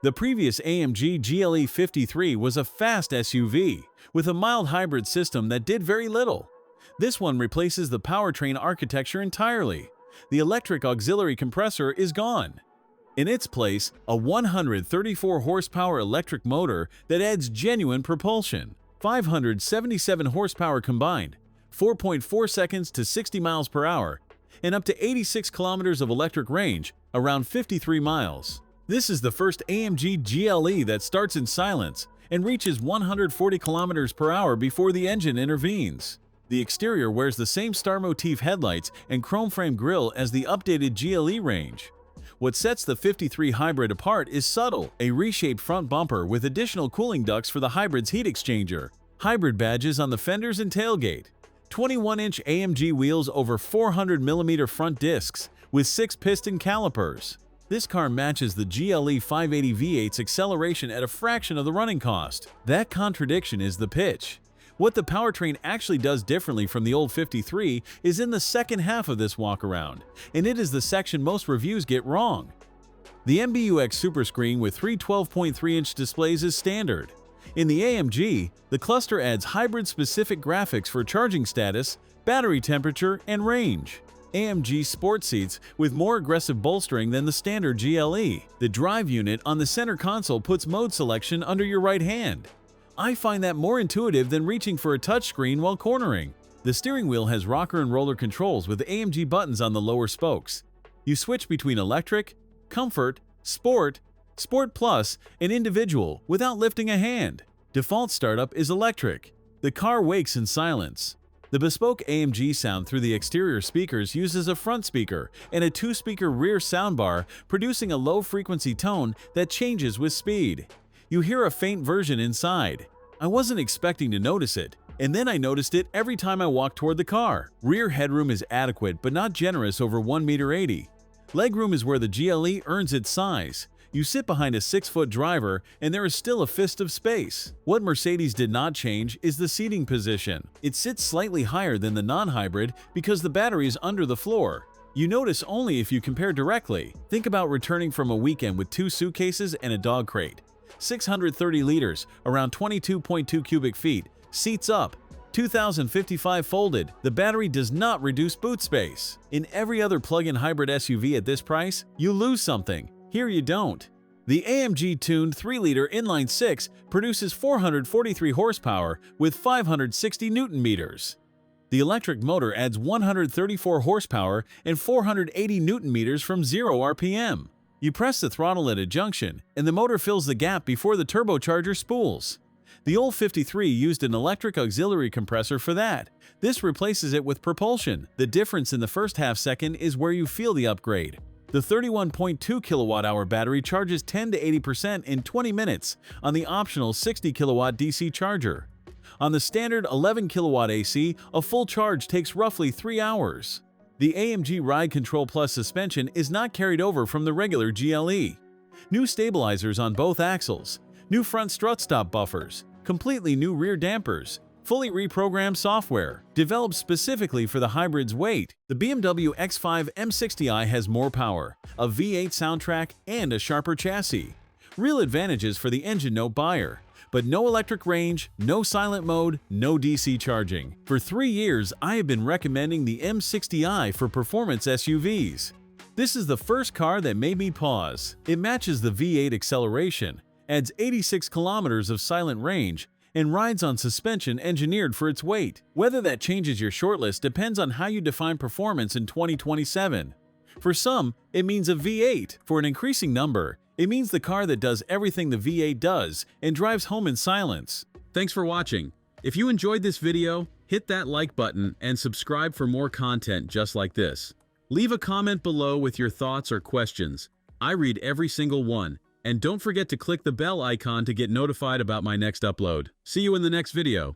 The previous AMG GLE 53 was a fast SUV with a mild hybrid system that did very little. This one replaces the powertrain architecture entirely. The electric auxiliary compressor is gone. In its place, a 134 horsepower electric motor that adds genuine propulsion. 577 horsepower combined, 4.4 seconds to 60 miles per hour, and up to 86 kilometers of electric range, around 53 miles. This is the first AMG GLE that starts in silence and reaches 140 kilometers per hour before the engine intervenes. The exterior wears the same star motif headlights and chrome frame grille as the updated GLE range. What sets the 53 hybrid apart is subtle: a reshaped front bumper with additional cooling ducts for the hybrid's heat exchanger, hybrid badges on the fenders and tailgate, 21-inch AMG wheels over 400mm front discs with 6-piston calipers. This car matches the GLE 580 V8's acceleration at a fraction of the running cost. That contradiction is the pitch. What the powertrain actually does differently from the old 53 is in the second half of this walkaround, and it is the section most reviews get wrong. The MBUX Superscreen with three 12.3-inch displays is standard. In the AMG, the cluster adds hybrid-specific graphics for charging status, battery temperature, and range. AMG sport seats with more aggressive bolstering than the standard GLE. The drive unit on the center console puts mode selection under your right hand. I find that more intuitive than reaching for a touchscreen while cornering. The steering wheel has rocker and roller controls with AMG buttons on the lower spokes. You switch between electric, comfort, sport, sport plus, and individual without lifting a hand. Default startup is electric. The car wakes in silence. The bespoke AMG sound through the exterior speakers uses a front speaker and a 2-speaker rear soundbar, producing a low-frequency tone that changes with speed. You hear a faint version inside. I wasn't expecting to notice it, and then I noticed it every time I walked toward the car. Rear headroom is adequate but not generous over 1.80 m. Legroom is where the GLE earns its size. You sit behind a 6-foot driver and there is still a fist of space. What Mercedes did not change is the seating position. It sits slightly higher than the non-hybrid because the battery is under the floor. You notice only if you compare directly. Think about returning from a weekend with 2 suitcases and a dog crate. 630 liters, around 22.2 cubic feet, seats up, 2,055 folded. The battery does not reduce boot space. In every other plug-in hybrid SUV at this price, you lose something. Here you don't. The AMG-tuned 3-liter inline-6 produces 443 horsepower with 560 Nm. The electric motor adds 134 horsepower and 480 Nm from 0 RPM. You press the throttle at a junction, and the motor fills the gap before the turbocharger spools. The old 53 used an electric auxiliary compressor for that. This replaces it with propulsion. The difference in the first half-second is where you feel the upgrade. The 31.2 kWh battery charges 10 to 80% in 20 minutes on the optional 60 kW DC charger. On the standard 11 kW AC, a full charge takes roughly 3 hours. The AMG RIDE CONTROL Plus suspension is not carried over from the regular GLE. New stabilizers on both axles, new front strut stop buffers, completely new rear dampers, fully reprogrammed software, developed specifically for the hybrid's weight. The BMW X5 M60i has more power, a V8 soundtrack, and a sharper chassis. Real advantages for the engine note buyer. But no electric range, no silent mode, no DC charging. For 3 years, I have been recommending the M60i for performance SUVs. This is the first car that made me pause. It matches the V8 acceleration, adds 86 kilometers of silent range, and rides on suspension engineered for its weight. Whether that changes your shortlist depends on how you define performance in 2027. For some, it means a V8. For an increasing number, it means the car that does everything the V8 does and drives home in silence. Thanks for watching. If you enjoyed this video, hit that like button and subscribe for more content just like this. Leave a comment below with your thoughts or questions. I read every single one. And don't forget to click the bell icon to get notified about my next upload. See you in the next video.